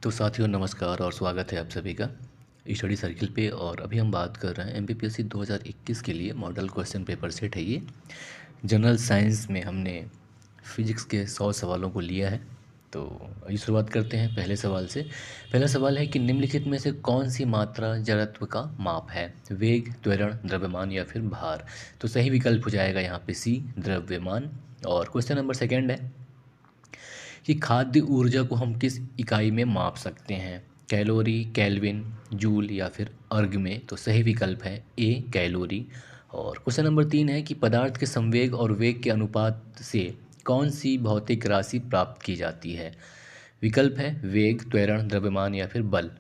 तो साथियों नमस्कार और स्वागत है आप सभी का स्टडी सर्किल पे। और अभी हम बात कर रहे हैं एमपीपीएससी 2021 के लिए मॉडल क्वेश्चन पेपर सेट है ये। जनरल साइंस में हमने फिजिक्स के 100 सवालों को लिया है। तो आइए शुरुआत करते हैं पहले सवाल से। पहला सवाल है कि निम्नलिखित में से कौन सी मात्रा जड़त्व का माप है? वेग, त्वरण, द्रव्यमान या फिर भार? तो सही विकल्प हो जाएगा यहाँ पे सी, द्रव्यमान। और क्वेश्चन नंबर सेकेंड है कि खाद्य ऊर्जा को हम किस इकाई में माप सकते हैं? कैलोरी, केल्विन, जूल या फिर अर्ग में? तो सही विकल्प है ए, कैलोरी। और क्वेश्चन नंबर 3 है कि पदार्थ के संवेग और वेग के अनुपात से कौन सी भौतिक राशि प्राप्त की जाती है? विकल्प है वेग, त्वरण, द्रव्यमान या फिर बल।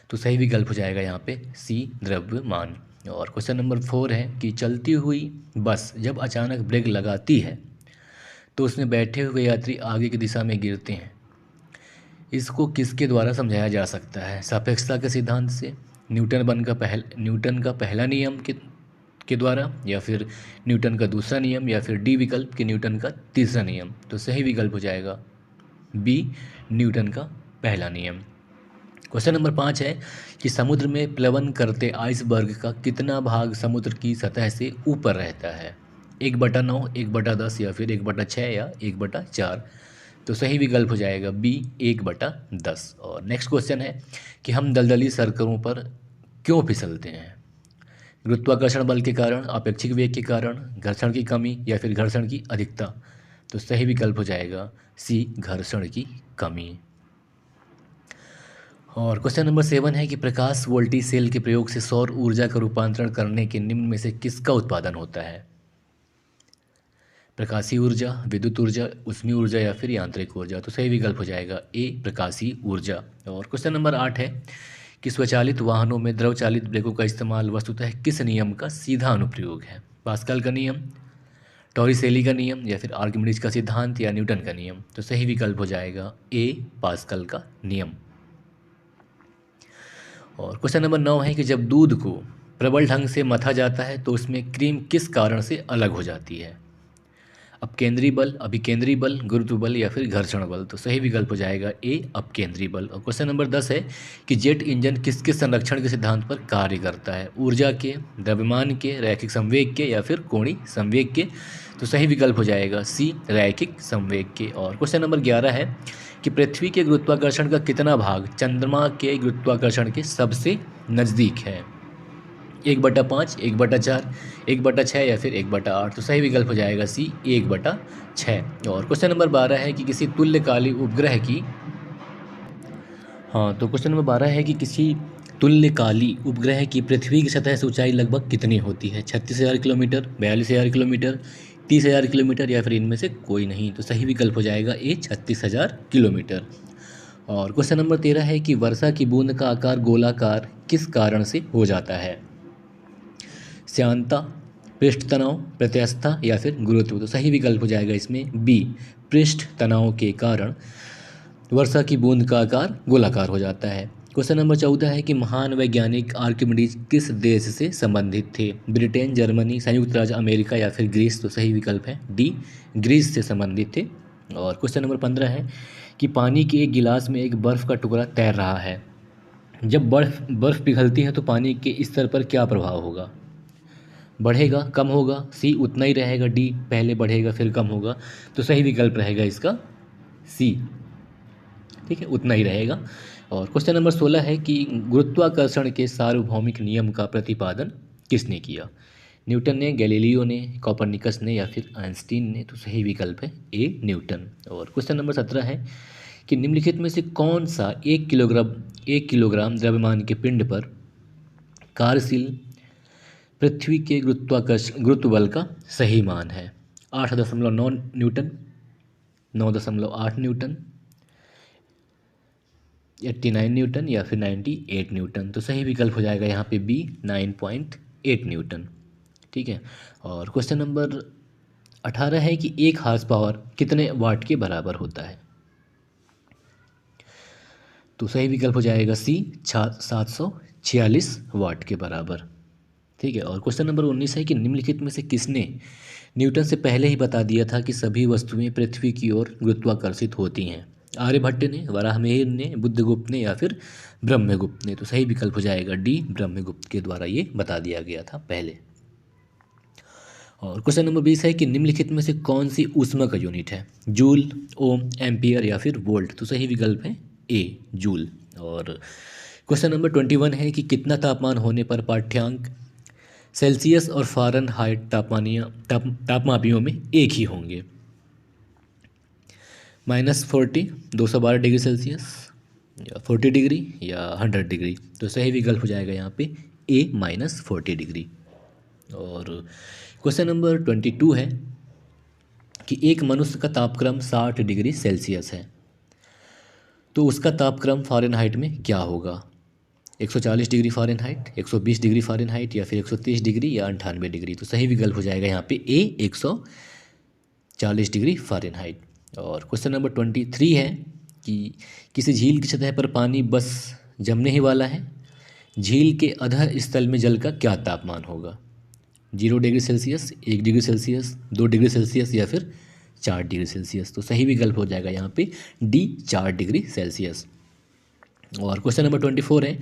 तो सही विकल्प हो जाएगा यहाँ पे सी, द्रव्यमान। और क्वेश्चन नंबर 4 है कि चलती हुई बस जब अचानक ब्रेक लगाती है तो उसमें बैठे हुए यात्री आगे की दिशा में गिरते हैं। इसको किसके द्वारा समझाया जा सकता है? सापेक्षता के सिद्धांत से, न्यूटन का पहला नियम के द्वारा, या फिर न्यूटन का दूसरा नियम, या फिर डी विकल्प कि न्यूटन का तीसरा नियम। तो सही विकल्प हो जाएगा बी, न्यूटन का पहला नियम। क्वेश्चन नंबर 5 है कि समुद्र में प्लवन करते आइसबर्ग का कितना भाग समुद्र की सतह से ऊपर रहता है? 1/9, 1/10 या फिर 1/6 या 1/4? तो सही विकल्प हो जाएगा बी, 1/10। और नेक्स्ट क्वेश्चन है कि हम दलदली सड़कों पर क्यों फिसलते हैं? गुरुत्वाकर्षण बल के कारण, अपेक्षिक वेग के कारण, घर्षण की कमी या फिर घर्षण की अधिकता? तो सही विकल्प हो जाएगा सी, घर्षण की कमी। और क्वेश्चन नंबर 7 है कि प्रकाश वोल्टी सेल के प्रयोग से सौर ऊर्जा का रूपांतरण करने के निम्न में से किसका उत्पादन होता है? प्रकाशीय ऊर्जा, विद्युत ऊर्जा, ऊष्मीय ऊर्जा या फिर यांत्रिक ऊर्जा? तो सही विकल्प हो जाएगा ए, प्रकाशीय ऊर्जा। और क्वेश्चन नंबर 8 है कि स्वचालित वाहनों में द्रव चालित ब्रेकों का इस्तेमाल वस्तुतः किस नियम का सीधा अनुप्रयोग है? पास्कल का नियम, टॉरिसेली का नियम या फिर आर्किमिडीज का सिद्धांत या न्यूटन का नियम? तो सही विकल्प हो जाएगा ए, पास्कल का नियम। और क्वेश्चन नंबर 9 है कि जब दूध को प्रबल ढंग से मथा जाता है तो उसमें क्रीम किस कारण से अलग हो जाती है? अपकेंद्री बल, अभिकेंद्री बल, गुरुत्व बल या फिर घर्षण बल? तो सही विकल्प हो जाएगा ए, अपकेंद्री बल। और क्वेश्चन नंबर 10 है कि जेट इंजन किसके संरक्षण के सिद्धांत पर कार्य करता है? ऊर्जा के, द्रव्यमान के, रैखिक संवेग के या फिर कोणीय संवेग के? तो सही विकल्प हो जाएगा सी, रैखिक संवेग के। और क्वेश्चन नंबर 11 है कि पृथ्वी के गुरुत्वाकर्षण का कितना भाग चंद्रमा के गुरुत्वाकर्षण के सबसे नज़दीक है? 1/5, 1/4, 1/6 या फिर 1/8? तो सही विकल्प हो जाएगा सी, 1/6। और क्वेश्चन नंबर 12 है कि किसी तुल्यकालिक उपग्रह की हाँ तो क्वेश्चन नंबर 12 है कि किसी तुल्यकाली उपग्रह की पृथ्वी की सतह से ऊंचाई लगभग कितनी होती है? 36,000 किलोमीटर, 42,000 किलोमीटर, 30,000 किलोमीटर या फिर इनमें से कोई नहीं? तो सही विकल्प हो जाएगा ए, 36,000 किलोमीटर। और क्वेश्चन नंबर 13 है कि वर्षा की बूंद का आकार गोलाकार किस कारण से हो जाता है? श्यानता, पृष्ठ तनाव, प्रत्यास्थता या फिर गुरुत्व? तो सही विकल्प हो जाएगा इसमें बी, पृष्ठ तनाव के कारण वर्षा की बूंद का आकार गोलाकार हो जाता है। क्वेश्चन नंबर 14 है कि महान वैज्ञानिक आर्किमिडीज किस देश से संबंधित थे? ब्रिटेन, जर्मनी, संयुक्त राज्य अमेरिका या फिर ग्रीस? तो सही विकल्प है डी, ग्रीस से संबंधित थे। और क्वेश्चन नंबर 15 है कि पानी के एक गिलास में एक बर्फ़ का टुकड़ा तैर रहा है। जब बर्फ़ पिघलती है तो पानी के स्तर पर क्या प्रभाव होगा? बढ़ेगा, कम होगा, सी, उतना ही रहेगा, डी, पहले बढ़ेगा फिर कम होगा? तो सही विकल्प रहेगा इसका सी, ठीक है, उतना ही रहेगा। और क्वेश्चन नंबर 16 है कि गुरुत्वाकर्षण के सार्वभौमिक नियम का प्रतिपादन किसने किया? न्यूटन ने, गैलीलियो ने, कोपरनिकस ने या फिर आइंस्टीन ने? तो सही विकल्प है ए, न्यूटन। और क्वेश्चन नंबर 17 है कि निम्नलिखित में से कौन सा 1 किलोग्राम द्रव्यमान के पिंड पर कार्यशील पृथ्वी के गुरुत्व बल का सही मान है? 8.9 न्यूटन, 9.8 न्यूटन, 89 न्यूटन या फिर 98 न्यूटन? तो सही विकल्प हो जाएगा यहाँ पे बी, 9.8 न्यूटन, ठीक है। और क्वेश्चन नंबर 18 है कि 1 हार्स पावर कितने वाट के बराबर होता है? तो सही विकल्प हो जाएगा सी, 746 वाट के बराबर, ठीक है। और क्वेश्चन नंबर 19 है कि निम्नलिखित में से किसने न्यूटन से पहले ही बता दिया था कि सभी वस्तुएं पृथ्वी की ओर गुरुत्वाकर्षित होती हैं? आर्यभट्ट ने, वराहमिहिर ने, बुद्धगुप्त ने या फिर ब्रह्मगुप्त ने। तो सही विकल्प हो जाएगा डी, ब्रह्मगुप्त के द्वारा ये बता दिया गया था पहले। और क्वेश्चन नंबर 20 है कि निम्नलिखित में से कौन सी ऊष्मा का यूनिट है? जूल, ओम, एम्पियर या फिर वोल्ट। तो सही विकल्प है ए, जूल। और क्वेश्चन नंबर 21 है कि कितना तापमान होने पर पाठ्यांक सेल्सियस और फ़ारेनहाइट तापमापियों में एक ही होंगे? -40, 212 डिग्री सेल्सियस, या 40 डिग्री या 100 डिग्री। तो सही विकल्प हो जाएगा यहाँ पे ए, -40 डिग्री। और क्वेश्चन नंबर 22 है कि एक मनुष्य का तापक्रम 60 डिग्री सेल्सियस है, तो उसका तापक्रम फ़ारेनहाइट में क्या होगा? 140 डिग्री फ़ारेनहाइट, 120 डिग्री फ़ारेनहाइट या फिर 130 डिग्री या 98 डिग्री। तो सही विकल्प हो जाएगा यहाँ पे ए, 140 डिग्री फ़ारेनहाइट। और क्वेश्चन नंबर 23 है कि किसी झील की सतह पर पानी बस जमने ही वाला है, झील के अधर स्थल में जल का क्या तापमान होगा? 0 degree Celsius, 1 degree Celsius, 2 degree Celsius या फिर 4 डिग्री सेल्सियस। तो सही विकल्प हो जाएगा यहाँ पे डी, 4 डिग्री सेल्सियस। और क्वेश्चन नंबर 24 है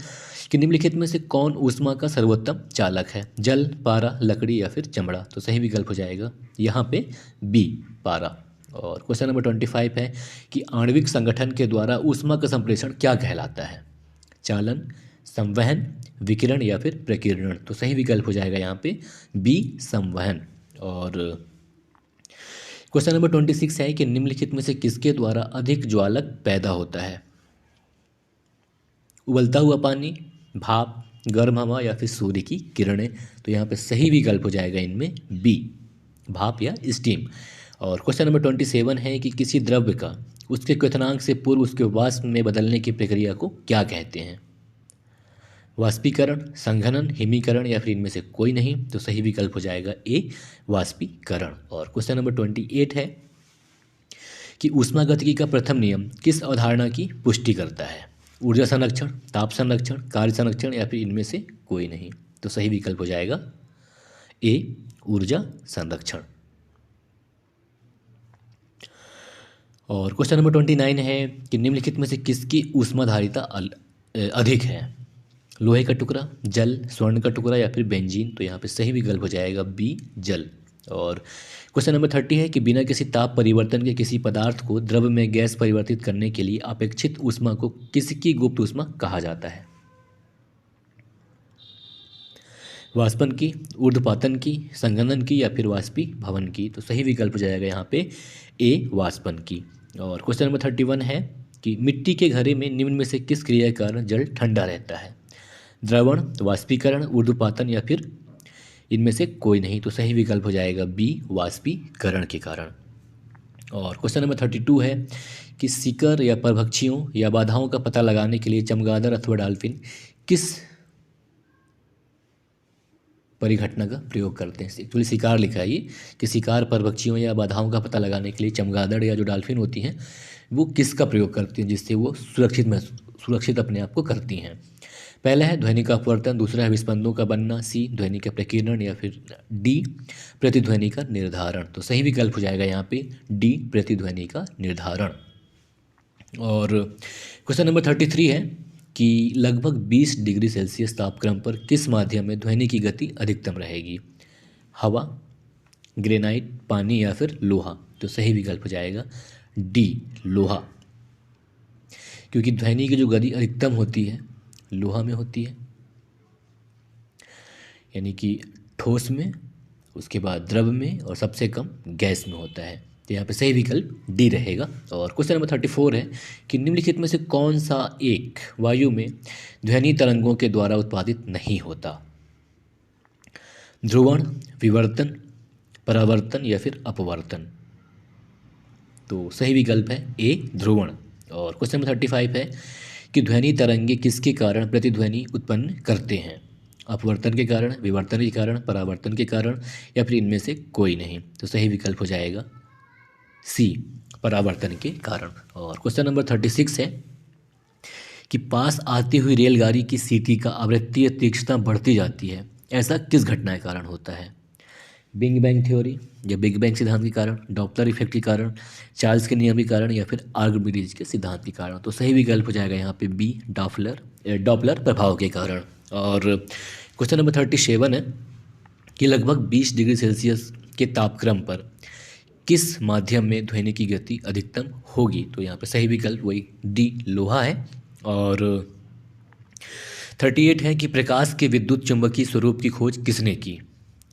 कि निम्नलिखित में से कौन ऊष्मा का सर्वोत्तम चालक है? जल, पारा, लकड़ी या फिर चमड़ा। तो सही विकल्प हो जाएगा यहाँ पे बी, पारा। और क्वेश्चन नंबर 25 है कि आणविक संगठन के द्वारा ऊष्मा का संप्रेषण क्या कहलाता है? चालन, संवहन, विकिरण या फिर प्रकीर्णन। तो सही विकल्प हो जाएगा यहाँ पे बी, संवहन। और क्वेश्चन नंबर 26 है कि निम्नलिखित में से किसके द्वारा अधिक ज्वालक पैदा होता है? उबलता हुआ पानी, भाप, गर्म हवा या फिर सूर्य की किरणें। तो यहाँ पे सही विकल्प हो जाएगा इनमें बी, भाप या स्टीम। और क्वेश्चन नंबर 27 है कि किसी द्रव्य का उसके क्वथनांक से पूर्व उसके वाष्प में बदलने की प्रक्रिया को क्या कहते हैं? वाष्पीकरण, संघनन, हिमीकरण या फिर इनमें से कोई नहीं। तो सही विकल्प हो जाएगा ए, वाष्पीकरण। और क्वेश्चन नंबर 28 है कि ऊष्मागतिकी का प्रथम नियम किस अवधारणा की पुष्टि करता है? ऊर्जा संरक्षण, ताप संरक्षण, कार्य संरक्षण या फिर इनमें से कोई नहीं। तो सही विकल्प हो जाएगा ए, ऊर्जा संरक्षण। और क्वेश्चन नंबर 29 है कि निम्नलिखित में से किसकी ऊष्माधारिता अधिक है? लोहे का टुकड़ा, जल, स्वर्ण का टुकड़ा या फिर बेंजीन। तो यहाँ पे सही विकल्प हो जाएगा बी, जल। और क्वेश्चन नंबर 30 है कि बिना किसी ताप परिवर्तन के किसी पदार्थ को द्रव में गैस परिवर्तित करने के लिए अपेक्षित ऊष्मा को किसकी गुप्त ऊष्मा कहा जाता है? वाष्पन की, ऊर्ध्वपातन की, संघनन की या फिर वाष्पीभवन की। तो सही विकल्प हो जाएगा यहाँ पे ए, वाष्पन की। और क्वेश्चन नंबर 31 है कि मिट्टी के घड़े में निम्न में से किस क्रिया के कारण जल ठंडा रहता है? द्रवण, वाष्पीकरण, ऊर्ध्वपातन या फिर इनमें से कोई नहीं। तो सही विकल्प हो जाएगा बी, वाष्पीकरण के कारण। और क्वेश्चन नंबर 32 है कि शिकार या परभक्षियों या बाधाओं का पता लगाने के लिए चमगादड़ अथवा डॉल्फिन किस परिघटना का प्रयोग करते हैं? एक्चुअली शिकार लिखा है ये कि शिकार, परभक्षियों या बाधाओं का पता लगाने के लिए चमगादड़ या जो डॉल्फिन होती हैं वो किसका प्रयोग करती हैं जिससे वो सुरक्षित अपने आप को करती हैं? पहला है ध्वनि का अपवर्तन, दूसरा है विस्पंदों का बनना, सी ध्वनि का प्रकीर्णन या फिर डी प्रतिध्वनि का निर्धारण। तो सही विकल्प हो जाएगा यहाँ पे डी, प्रतिध्वनि का निर्धारण। और क्वेश्चन नंबर 33 है कि लगभग 20 डिग्री सेल्सियस तापक्रम पर किस माध्यम में ध्वनि की गति अधिकतम रहेगी? हवा, ग्रेनाइट, पानी या फिर लोहा। तो सही विकल्प हो जाएगा डी, लोहा, क्योंकि ध्वनि की जो गति अधिकतम होती है लोहा में होती है, यानी कि ठोस में, उसके बाद द्रव में और सबसे कम गैस में होता है। तो यहाँ पे सही विकल्प डी रहेगा। और क्वेश्चन नंबर 34 है कि निम्नलिखित में से कौन सा एक वायु में ध्वनि तरंगों के द्वारा उत्पादित नहीं होता? ध्रुवण, विवर्तन, परावर्तन या फिर अपवर्तन। तो सही विकल्प है ए, ध्रुवण। और क्वेश्चन नंबर 35 है कि ध्वनि तरंगे किसके कारण प्रतिध्वनि उत्पन्न करते हैं? अपवर्तन के कारण, विवर्तन के कारण, परावर्तन के कारण या फिर इनमें से कोई नहीं। तो सही विकल्प हो जाएगा सी, परावर्तन के कारण। और क्वेश्चन नंबर 36 है कि पास आती हुई रेलगाड़ी की सीटी का आवृत्तीय तीक्ष्णता बढ़ती जाती है, ऐसा किस घटना के कारण होता है? बिग बैंग थ्योरी या बिग बैंग सिद्धांत के कारण, डॉपलर इफेक्ट के कारण, चार्ल्स के नियम के कारण, या फिर आर्किमिडीज के सिद्धांत के कारण। तो सही विकल्प हो जाएगा यहाँ पे बी, डॉपलर प्रभाव के कारण। और क्वेश्चन नंबर 37 है कि लगभग 20 डिग्री सेल्सियस के तापक्रम पर किस माध्यम में ध्वनि की गति अधिकतम होगी। तो यहाँ पे सही विकल्प वही डी, लोहा है। और 38 है कि प्रकाश के विद्युत चुंबकीय स्वरूप की खोज किसने की।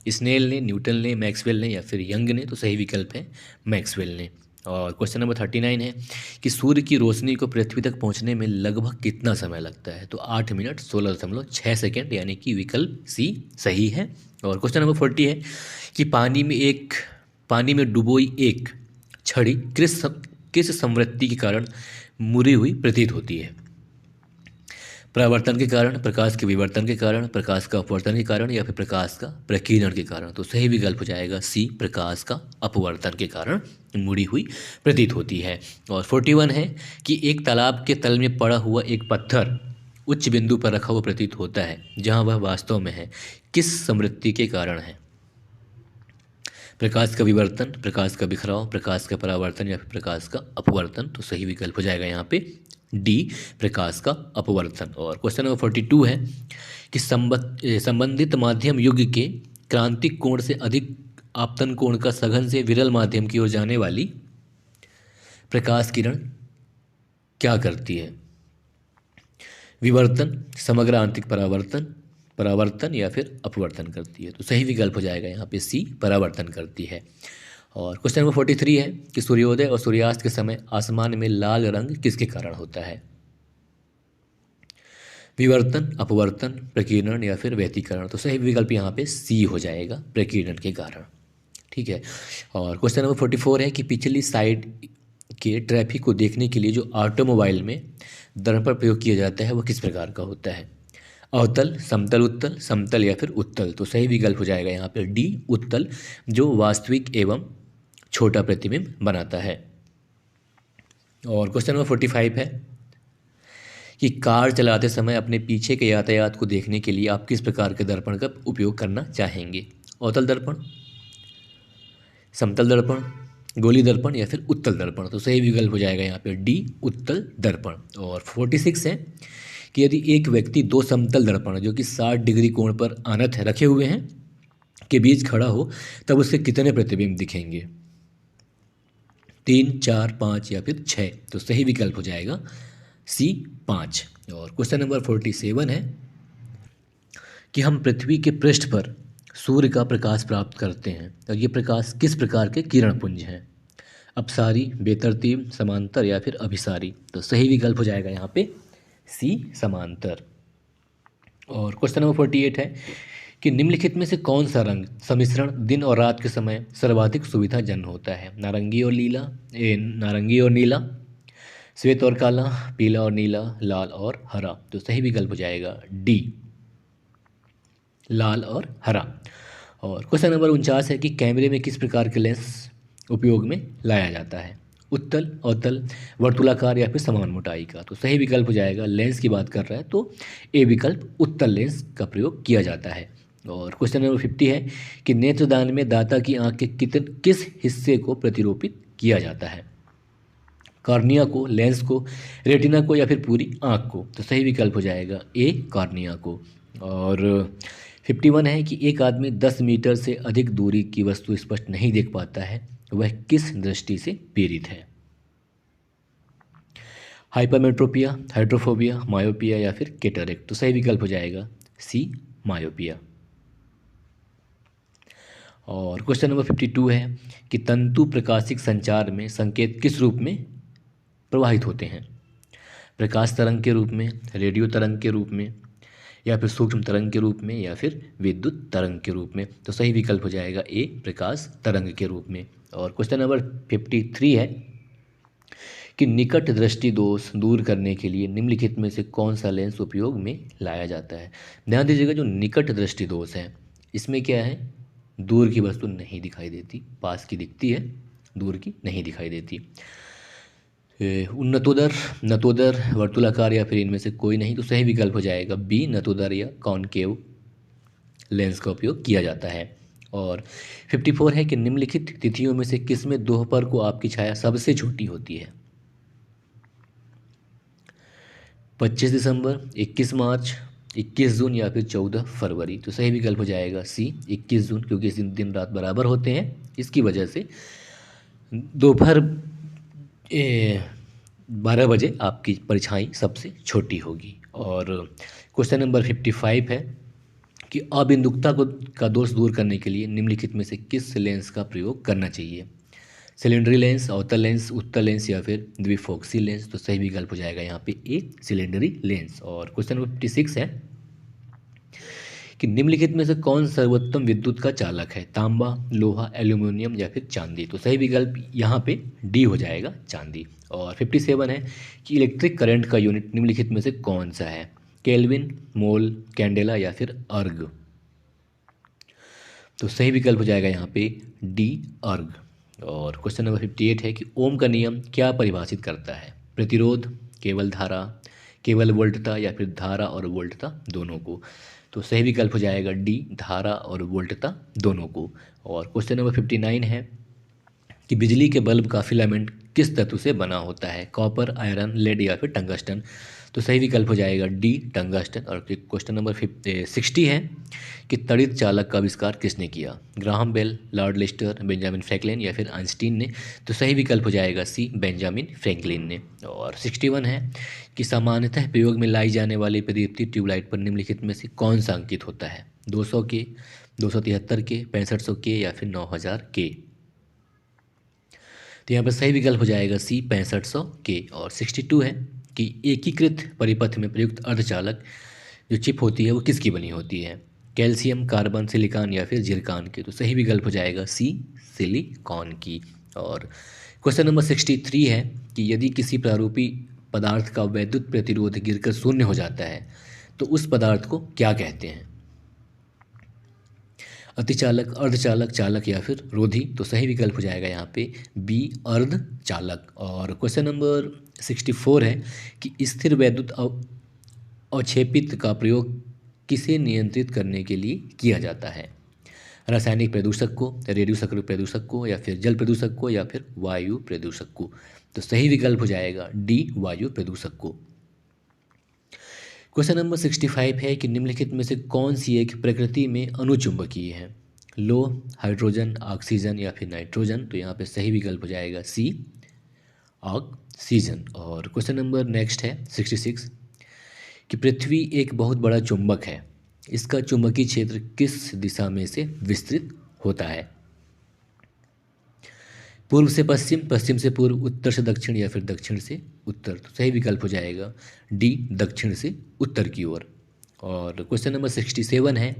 स्नेल ने, न्यूटन ने, मैक्सवेल ने, या फिर यंग ने। तो सही विकल्प है मैक्सवेल ने। और क्वेश्चन नंबर 39 है कि सूर्य की रोशनी को पृथ्वी तक पहुंचने में लगभग कितना समय लगता है। तो 8 मिनट 16.6 सेकेंड, यानी कि विकल्प सी सही है। और क्वेश्चन नंबर 40 है कि पानी में डुबोई एक छड़ी किस संवृत्ति के कारण मुड़ी हुई प्रतीत होती है। परावर्तन के कारण, प्रकाश के विवर्तन के कारण, प्रकाश का अपवर्तन के कारण, या फिर प्रकाश का प्रकीर्णन के कारण। तो सही विकल्प हो जाएगा सी, प्रकाश का अपवर्तन के कारण मुड़ी हुई प्रतीत होती है। और 41 है कि एक तालाब के तल में पड़ा हुआ एक पत्थर उच्च बिंदु पर रखा हुआ प्रतीत होता है जहां वह वास्तव में है, किस समृद्धि के कारण है। प्रकाश का विवर्तन, प्रकाश का बिखराव, प्रकाश का परावर्तन, या फिर प्रकाश का अपवर्तन। तो सही विकल्प हो जाएगा यहाँ पे डी, प्रकाश का अपवर्तन। और क्वेश्चन नंबर 42 है कि संबंधित माध्यम युग के क्रांतिक कोण से अधिक आपतन कोण का सघन से विरल माध्यम की ओर जाने वाली प्रकाश किरण क्या करती है। विवर्तन, समग्र आंतरिक परावर्तन, या फिर अपवर्तन करती है। तो सही विकल्प हो जाएगा यहाँ पे सी, परावर्तन करती है। और क्वेश्चन नंबर 43 है कि सूर्योदय और सूर्यास्त के समय आसमान में लाल रंग किसके कारण होता है। विवर्तन, अपवर्तन, प्रकीर्णन, या फिर व्यतिकरण। तो सही विकल्प यहाँ पे सी हो जाएगा, प्रकीर्णन के कारण। ठीक है। और क्वेश्चन नंबर 44 है कि पिछली साइड के ट्रैफिक को देखने के लिए जो ऑटोमोबाइल में दर्पण प्रयोग किया जाता है वो किस प्रकार का होता है। अवतल, समतल उत्तल, समतल, या फिर उत्तल। तो सही विकल्प हो जाएगा यहाँ पे डी, उत्तल, जो वास्तविक एवं छोटा प्रतिबिंब बनाता है। और क्वेश्चन नंबर 45 है कि कार चलाते समय अपने पीछे के यातायात को देखने के लिए आप किस प्रकार के दर्पण का उपयोग करना चाहेंगे। अवतल दर्पण, समतल दर्पण, गोली दर्पण, या फिर उत्तल दर्पण। तो सही विकल्प हो जाएगा यहाँ पे डी, उत्तल दर्पण। और 46 है कि यदि एक व्यक्ति दो समतल दर्पण जो कि 60 डिग्री कोण पर आनत रखे हुए हैं के बीच खड़ा हो तब उससे कितने प्रतिबिंब दिखेंगे। 3, 4, 5, या फिर 6। तो सही विकल्प हो जाएगा सी, 5। और क्वेश्चन नंबर 47 है कि हम पृथ्वी के पृष्ठ पर सूर्य का प्रकाश प्राप्त करते हैं और ये प्रकाश किस प्रकार के किरण पुंज हैं। अपसारी, बेतरतीब, समांतर, या फिर अभिसारी। तो सही विकल्प हो जाएगा यहाँ पे सी, समांतर। और क्वेश्चन नंबर 48 है कि निम्नलिखित में से कौन सा रंग सम्मिश्रण दिन और रात के समय सर्वाधिक सुविधाजनक होता है। नारंगी और नीला, श्वेत और काला, पीला और नीला, लाल और हरा। तो सही विकल्प हो जाएगा डी, लाल और हरा। और क्वेश्चन नंबर 49 है कि कैमरे में किस प्रकार के लेंस उपयोग में लाया जाता है। उत्तल, अवतल, वर्तुलाकार, या फिर समान मोटाई का। तो सही विकल्प हो जाएगा, लेंस की बात कर रहा है तो ए विकल्प, उत्तल लेंस का प्रयोग किया जाता है। और क्वेश्चन नंबर 50 है कि नेत्रदान में दाता की आंख के किस हिस्से को प्रतिरूपित किया जाता है। कॉर्निया को, लेंस को, रेटिना को, या फिर पूरी आंख को। तो सही विकल्प हो जाएगा ए, कॉर्निया को। और 51 है कि एक आदमी 10 मीटर से अधिक दूरी की वस्तु स्पष्ट नहीं देख पाता है, वह किस दृष्टि से पीड़ित है। हाइपरमेट्रोपिया, हाइड्रोफोबिया, मायोपिया, या फिर कैटरेक्ट। तो सही विकल्प हो जाएगा सी, मायोपिया। और क्वेश्चन नंबर 52 है कि तंतु प्रकाशिक संचार में संकेत किस रूप में प्रवाहित होते हैं। प्रकाश तरंग के रूप में, रेडियो तरंग के रूप में, या फिर सूक्ष्म तरंग के रूप में, या फिर विद्युत तरंग के रूप में। तो सही विकल्प हो जाएगा ए, प्रकाश तरंग के रूप में। और क्वेश्चन नंबर 53 है कि निकट दृष्टि दोष दूर करने के लिए निम्नलिखित में से कौन सा लेंस उपयोग में लाया जाता है। ध्यान दीजिएगा, जो निकट दृष्टि दोष है इसमें क्या है, दूर की वस्तु नहीं दिखाई देती, पास की दिखती है, दूर की नहीं दिखाई देती। नतोदर, वर्तुलाकार, या फिर इनमें से कोई नहीं। तो सही विकल्प हो जाएगा बी, नतोदर या कॉनकेव लेंस का उपयोग किया जाता है। और 54 है कि निम्नलिखित तिथियों में से किस में दोपहर को आपकी छाया सबसे छोटी होती है? 25 दिसंबर, 21 मार्च, 21 जून या फिर 14 फरवरी। तो सही विकल्प हो जाएगा सी 21 जून, क्योंकि इस दिन दिन रात बराबर होते हैं, इसकी वजह से दोपहर 12 बजे आपकी परछाई सबसे छोटी होगी। और क्वेश्चन नंबर 55 है कि अबिंदुकता को का दोष दूर करने के लिए निम्नलिखित में से किस लेंस का प्रयोग करना चाहिए? सिलेंडरी लेंस, अवतल लेंस, उत्तल लेंस या फिर द्विफोक्सी लेंस। तो सही विकल्प हो जाएगा यहाँ पे ए सिलेंडरी लेंस। और क्वेश्चन नंबर 56 है कि निम्नलिखित में से कौन सर्वोत्तम विद्युत का चालक है? तांबा, लोहा, एल्यूमिनियम या फिर चांदी। तो सही विकल्प यहाँ पे डी हो जाएगा, चांदी। और 57 है कि इलेक्ट्रिक करंट का यूनिट निम्नलिखित में से कौन सा है? केल्विन, मोल, कैंडेला या फिर अर्ग। तो सही विकल्प हो जाएगा यहाँ पे डी अर्ग। और क्वेश्चन नंबर 58 है कि ओम का नियम क्या परिभाषित करता है? प्रतिरोध, केवल धारा, केवल वोल्टता या फिर धारा और वोल्टता दोनों को। तो सही विकल्प हो जाएगा डी धारा और वोल्टता दोनों को। और क्वेश्चन नंबर 59 है कि बिजली के बल्ब का फिलामेंट किस धातु से बना होता है? कॉपर, आयरन, लेड या फिर टंगस्टन। तो सही विकल्प हो जाएगा डी टंगस्टन। और क्वेश्चन नंबर 60 है कि तड़ित चालक का आविष्कार किसने किया? Graham Bell, Lord Lister, Benjamin Franklin या फिर आइंस्टीन ने। तो सही विकल्प हो जाएगा सी बेंजामिन फ्रैंकलिन ने। और 61 है कि सामान्यतः प्रयोग में लाई जाने वाली प्रदीप्ति ट्यूबलाइट पर निम्नलिखित में से कौन सा अंकित होता है? 200 के, 273 के, 6500 के या फिर 9000 के। तो यहाँ पर सही विकल्प हो जाएगा सी 6500 के। और 62 है कि एकीकृत परिपथ में प्रयुक्त अर्धचालक जो चिप होती है वो किसकी बनी होती है? कैल्शियम, कार्बन, सिलिकॉन या फिर जिरकॉन की। तो सही विकल्प हो जाएगा सी सिलिकॉन की। और क्वेश्चन नंबर 63 है कि यदि किसी प्रारूपी पदार्थ का वैद्युत प्रतिरोध गिरकर शून्य हो जाता है तो उस पदार्थ को क्या कहते हैं? अतिचालक, अर्धचालक, चालक या फिर रोधी। तो सही विकल्प हो जाएगा यहाँ पे बी अर्धचालक। और क्वेश्चन नंबर 64 है कि स्थिर वैद्युत अवक्षेपित का प्रयोग किसे नियंत्रित करने के लिए किया जाता है? रासायनिक प्रदूषक को, रेडियो सक्रिय प्रदूषक को या फिर जल प्रदूषक को या फिर वायु प्रदूषक को। तो सही विकल्प हो जाएगा डी वायु प्रदूषक को। क्वेश्चन नंबर 65 है कि निम्नलिखित में से कौन सी एक प्रकृति में अनुचुंबकीय है? लो, हाइड्रोजन, ऑक्सीजन या फिर नाइट्रोजन। तो यहाँ पे सही विकल्प हो जाएगा सी ऑक्सीजन। और क्वेश्चन नंबर नेक्स्ट है 66 कि पृथ्वी एक बहुत बड़ा चुंबक है, इसका चुंबकीय क्षेत्र किस दिशा में से विस्तृत होता है? पूर्व से पश्चिम, पश्चिम से पूर्व, उत्तर से दक्षिण या फिर दक्षिण से उत्तर। तो सही विकल्प हो जाएगा डी दक्षिण से उत्तर की ओर। और क्वेश्चन नंबर 67 है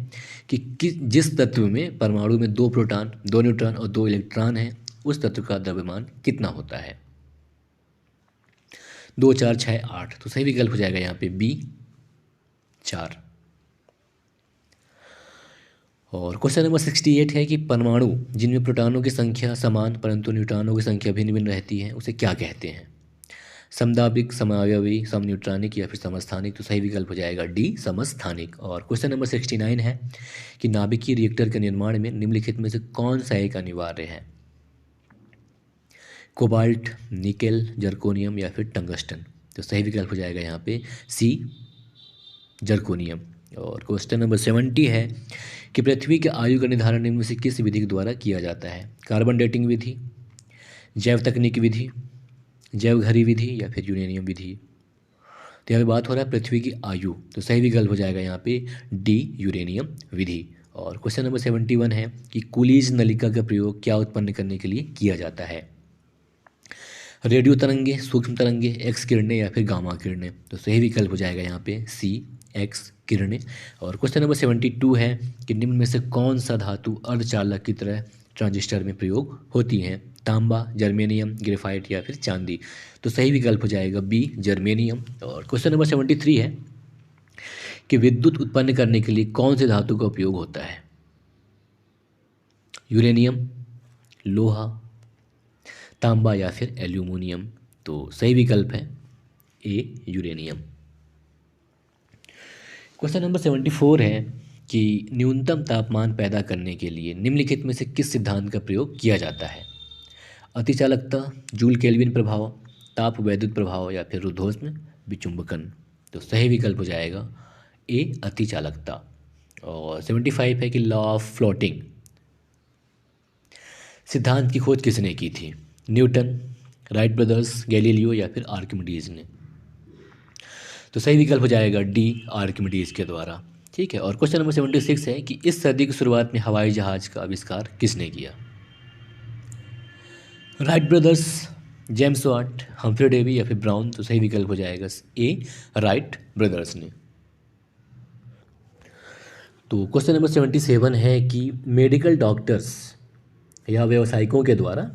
कि जिस तत्व में परमाणु में 2 प्रोटॉन, 2 न्यूट्रॉन और 2 इलेक्ट्रॉन हैं उस तत्व का द्रव्यमान कितना होता है? 2, 4, 6, 8। तो सही विकल्प हो जाएगा यहाँ पे बी 4। और क्वेश्चन नंबर 68 है कि परमाणु जिनमें प्रोटॉनों की संख्या समान परंतु न्यूट्रॉनों की संख्या भिन्न भिन्न रहती है उसे क्या कहते हैं? समदाबिक, समावयवी, समन्यूट्रॉनिक या फिर समस्थानिक। तो सही विकल्प हो जाएगा डी समस्थानिक। और क्वेश्चन नंबर 69 है कि नाभिकीय रिएक्टर के निर्माण में निम्नलिखित में से कौन सा एक अनिवार्य है? कोबाल्ट, निकेल, जर्कोनियम या फिर टंगस्टन। तो सही विकल्प हो जाएगा यहाँ पे सी जर्कोनियम। और क्वेश्चन नंबर 70 है कि पृथ्वी के आयु का निर्धारण निम्न में से किस विधि के द्वारा किया जाता है? कार्बन डेटिंग विधि, जैव तकनीकी विधि, जैव घड़ी विधि या फिर यूरेनियम विधि। तो यहाँ पे बात हो रहा है पृथ्वी की आयु। तो सही विकल्प हो जाएगा यहाँ पे डी यूरेनियम विधि। और क्वेश्चन नंबर 71 है कि कूलीज नलिका का प्रयोग क्या उत्पन्न करने के लिए किया जाता है? रेडियो तरंगे, सूक्ष्म तरंगे, एक्स किरणें या फिर गामा किरणें। तो सही विकल्प हो जाएगा यहाँ पे सी एक्स किरणें। और क्वेश्चन नंबर 72 है कि निम्न में से कौन सा धातु अर्धचालक की तरह ट्रांजिस्टर में प्रयोग होती है? तांबा, जर्मेनियम, ग्रेफाइट या फिर चांदी। तो सही विकल्प हो जाएगा बी जर्मेनियम। और क्वेश्चन नंबर 73 है कि विद्युत उत्पन्न करने के लिए कौन से धातु का उपयोग होता है? यूरेनियम, लोहा, तांबा या फिर एल्यूमिनियम। तो सही विकल्प है ए यूरेनियम। क्वेश्चन नंबर 74 है कि न्यूनतम तापमान पैदा करने के लिए निम्नलिखित में से किस सिद्धांत का प्रयोग किया जाता है? अतिचालकता, जूल केल्विन प्रभाव, ताप वैद्युत प्रभाव या फिर रुद्धोष्म विचुंबकन। तो सही विकल्प हो जाएगा ए अतिचालकता। और 75 है कि लॉ ऑफ फ्लोटिंग सिद्धांत की खोज किसने की थी? न्यूटन, राइट ब्रदर्स, गैलीलियो या फिर आर्किमिडीज ने। तो सही विकल्प हो जाएगा डी आर्किमिडीज के द्वारा। ठीक है। और क्वेश्चन नंबर 76 है कि इस सदी की शुरुआत में हवाई जहाज का आविष्कार किसने किया? Wright brothers, James Watt, Humphry Davy या फिर ब्राउन। तो सही विकल्प हो जाएगा ए राइट ब्रदर्स ने। तो क्वेश्चन नंबर 77 है कि मेडिकल डॉक्टर्स या व्यावसायिकों के द्वारा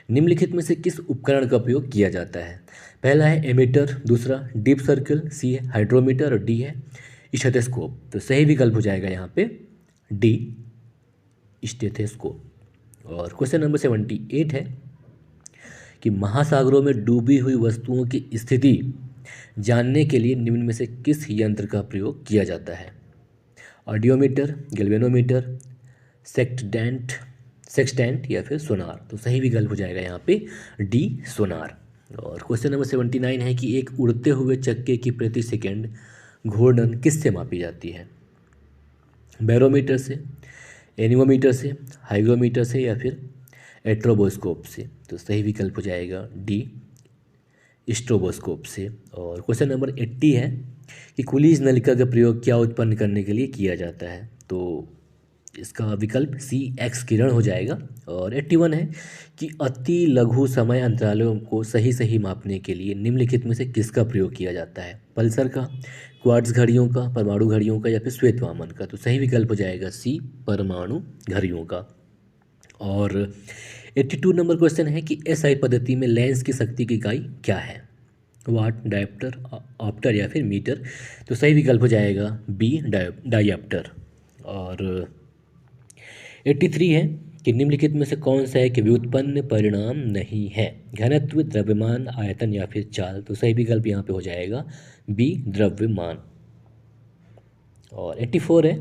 निम्नलिखित में से किस उपकरण का उपयोग किया जाता है? पहला है एमीटर, दूसरा डीप सर्कल, सी है हाइड्रोमीटर और डी है स्टेथोस्कोप। तो सही विकल्प हो जाएगा यहाँ पे डी स्टेथोस्कोप। और क्वेश्चन नंबर 78 है कि महासागरों में डूबी हुई वस्तुओं की स्थिति जानने के लिए निम्न में से किस यंत्र का प्रयोग किया जाता है? ऑडियोमीटर, गैल्वेनोमीटर, सेक्सटेंट या फिर सोनार। तो सही विकल्प हो जाएगा यहाँ पे डी सोनार। और क्वेश्चन नंबर 79 है कि एक उड़ते हुए चक्के की प्रति सेकंड घूर्णन किससे मापी जाती है? बैरोमीटर से, एनीमोमीटर से, हाइग्रोमीटर से या फिर एट्रोबोस्कोप से। तो सही विकल्प हो जाएगा डी स्ट्रोबोस्कोप से। और क्वेश्चन नंबर 80 है कि खुली नलिका का प्रयोग क्या उत्पन्न करने के लिए किया जाता है? तो इसका विकल्प सी एक्स किरण हो जाएगा। और 81 है कि अति लघु समय अंतरालों को सही सही मापने के लिए निम्नलिखित में से किसका प्रयोग किया जाता है? पल्सर का, क्वार्ट्ज घड़ियों का, परमाणु घड़ियों का या फिर श्वेत वामन का। तो सही विकल्प हो जाएगा सी परमाणु घड़ियों का। और 82 नंबर क्वेश्चन है कि एसआई पद्धति में लेंस की शक्ति की इकाई क्या है? वाट, डायोप्टर, ऑप्टर या फिर मीटर। तो सही विकल्प हो जाएगा बी डायोप्टर। और 83 है कि निम्नलिखित में से कौन सा है कि व्युत्पन्न परिणाम नहीं है? घनत्व, द्रव्यमान, आयतन या फिर चाल। तो सही विकल्प यहाँ पे हो जाएगा बी द्रव्यमान। और 84 है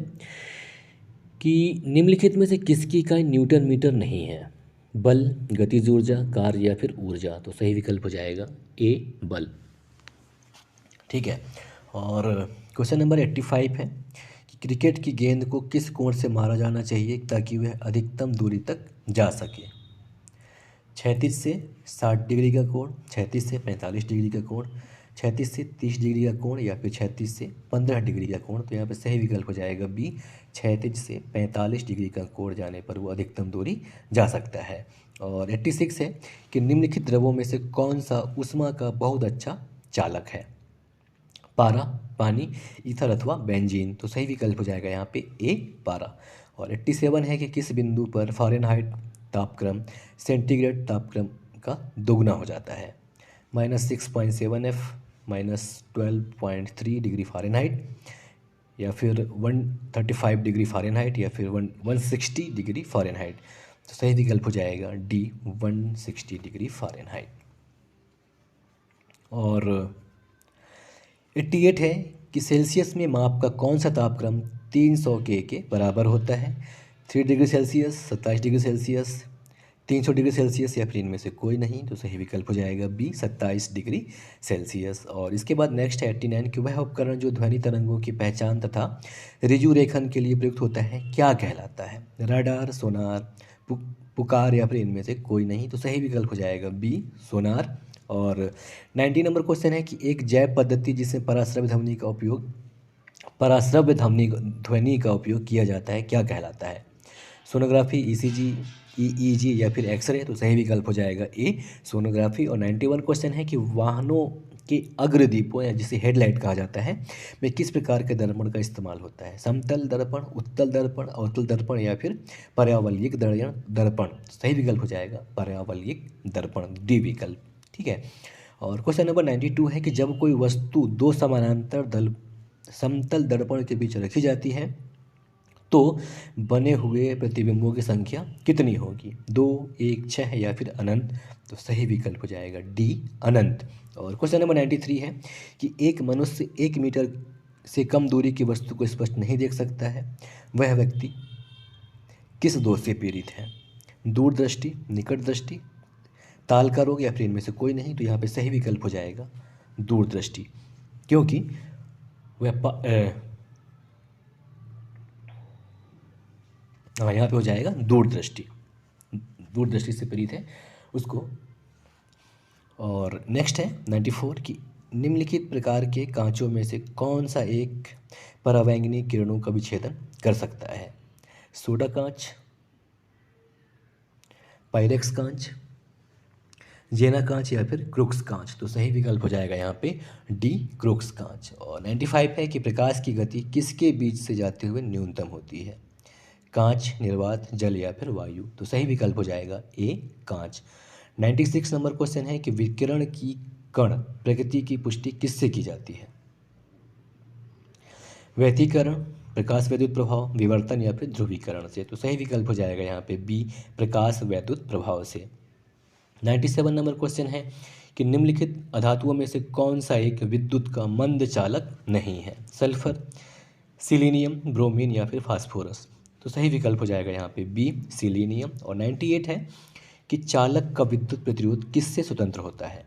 कि निम्नलिखित में से किसकी इकाई न्यूटन मीटर नहीं है? बल, गतिज ऊर्जा, कार्य या फिर ऊर्जा। तो सही विकल्प हो जाएगा ए बल। ठीक है। और क्वेश्चन नंबर 85 है कि क्रिकेट की गेंद को किस कोण से मारा जाना चाहिए ताकि वह अधिकतम दूरी तक जा सके? 36 से 60 डिग्री का कोण, 36 से 45 डिग्री का कोण, 36 से 30 डिग्री का कोण या फिर 36 से 15 डिग्री का कोण। तो यहाँ पे सही विकल्प हो जाएगा बी 36 से 45 डिग्री का कोण जाने पर वो अधिकतम दूरी जा सकता है। और 86 है कि निम्नलिखित द्रवों में से कौन सा ऊष्मा का बहुत अच्छा चालक है? पारा, पानी, ईथर अथवा बेंजीन। तो सही विकल्प हो जाएगा यहाँ पे ए पारा। और 87 है कि किस बिंदु पर फ़ारेनहाइट तापक्रम सेंटीग्रेड तापक्रम का दोगुना हो जाता है? -6.7 F, -12.3 डिग्री फ़ारेनहाइट या फिर 135 डिग्री फ़ारेनहाइट या फिर 160 डिग्री फ़ारेनहाइट। तो सही विकल्प हो जाएगा डी 160 डिग्री फ़ारेनहाइट। और 88 है कि सेल्सियस में माप का कौन सा तापक्रम 300 के बराबर होता है? 3 degree Celsius, 27 degree Celsius, 300 degree Celsius या फिर इनमें से कोई नहीं। तो सही विकल्प हो जाएगा बी 27 डिग्री सेल्सियस। और इसके बाद नेक्स्ट है 89 कि वह उपकरण जो ध्वनि तरंगों की पहचान तथा ऋजु रेखन के लिए प्रयुक्त होता है क्या कहलाता है? रडार, सोनार, पुकार या फिर इनमें से कोई नहीं। तो सही विकल्प हो जाएगा बी सोनार। और 90 नंबर क्वेश्चन है कि एक जैव पद्धति जिसमें पराश्रव्य ध्वनि का उपयोग किया जाता है क्या कहलाता है? सोनोग्राफी, ईसीजी, ईईजी या फिर एक्सरे। तो सही विकल्प हो जाएगा ए सोनोग्राफी। और 91 क्वेश्चन है कि वाहनों के अग्रदीपों या जिसे हेडलाइट कहा जाता है में किस प्रकार के दर्पण का इस्तेमाल होता है? समतल दर्पण, उत्तल दर्पण, अवतल दर्पण या फिर पर्यावलयिक दर्पण। सही विकल्प हो जाएगा पर्यावलयिक दर्पण, डी विकल्प। ठीक है। और क्वेश्चन नंबर 92 है कि जब कोई वस्तु दो समानांतर समतल दर्पण के बीच रखी जाती है तो बने हुए प्रतिबिंबों की संख्या कितनी होगी? 2, 1, 6 या फिर अनंत। तो सही विकल्प हो जाएगा डी अनंत। और क्वेश्चन नंबर 93 है कि एक मनुष्य 1 मीटर से कम दूरी की वस्तु को स्पष्ट नहीं देख सकता है, वह व्यक्ति किस दोष से पीड़ित है? दूरदृष्टि, निकट दृष्टि, ताल का रोग या फिर इनमें से कोई नहीं। तो यहाँ पे सही विकल्प हो जाएगा दूरदृष्टि, क्योंकि वह यहाँ पे हो जाएगा दूरदृष्टि, दूरदृष्टि से पीड़ित है उसको। और नेक्स्ट है 94 कि निम्नलिखित प्रकार के कांचों में से कौन सा एक परावैंगनी किरणों का विच्छेदन कर सकता है? सोडा कांच, पायरेक्स कांच, जेना कांच या फिर क्रुक्स कांच। तो सही विकल्प हो जाएगा यहाँ पे डी, क्रुक्स कांच। और 95 है कि प्रकाश की गति किसके बीच से जाते हुए न्यूनतम होती है? कांच, निर्वात, जल या फिर वायु। तो सही विकल्प हो जाएगा ए, कांच। 96 नंबर क्वेश्चन है कि विकिरण की कण प्रकृति की पुष्टि किससे की जाती है? व्यतिकरण, प्रकाश वैद्युत प्रभाव, विवर्तन या फिर ध्रुवीकरण से। तो सही विकल्प हो जाएगा यहाँ पे बी, प्रकाश वैद्युत प्रभाव से। 97 नंबर क्वेश्चन है कि निम्नलिखित अधातुओं में से कौन सा एक विद्युत का मंद चालक नहीं है? सल्फर, सिलीनियम, ब्रोमीन या फिर फास्फोरस। तो सही विकल्प हो जाएगा यहाँ पे बी, सिलीनियम। और 98 है कि चालक का विद्युत प्रतिरोध किससे स्वतंत्र होता है?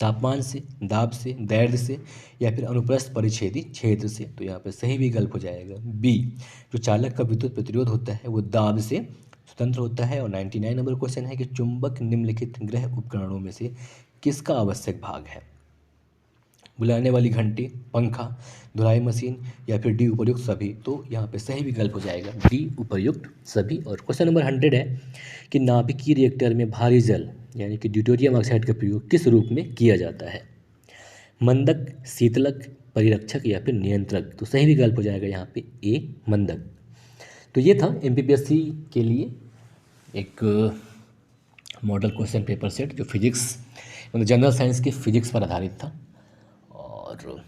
तापमान से, दाब से, दैर्ध्य से या फिर अनुप्रस्थ परिच्छेदी क्षेत्र से। तो यहाँ पे सही विकल्प हो जाएगा बी, जो चालक का विद्युत प्रतिरोध होता है वो दाब से स्वतंत्र होता है। और 99 नंबर क्वेश्चन है कि चुंबक निम्नलिखित गृह उपकरणों में से किसका आवश्यक भाग है? बुलाने वाली घंटी, पंखा, धुलाई मशीन या फिर डी, उपर्युक्त सभी। तो यहाँ पे सही विकल्प हो जाएगा डी, उपर्युक्त सभी। और क्वेश्चन नंबर 100 है कि नाभिकीय रिएक्टर में भारी जल यानी कि ड्यूटेरियम ऑक्साइड का प्रयोग किस रूप में किया जाता है? मंदक, शीतलक, परिरक्षक या फिर नियंत्रक। तो सही विकल्प हो जाएगा यहाँ पे ए, मंदक। तो ये था MPPSC के लिए एक मॉडल क्वेश्चन पेपर सेट जो फिजिक्स मतलब जनरल साइंस के फिजिक्स पर आधारित था। और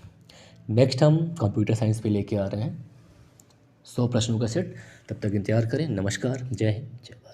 नेक्स्ट हम कंप्यूटर साइंस पे लेके आ रहे हैं 100 प्रश्नों का सेट। तब तक इंतजार करें। नमस्कार, जय हिंद, जय भारत।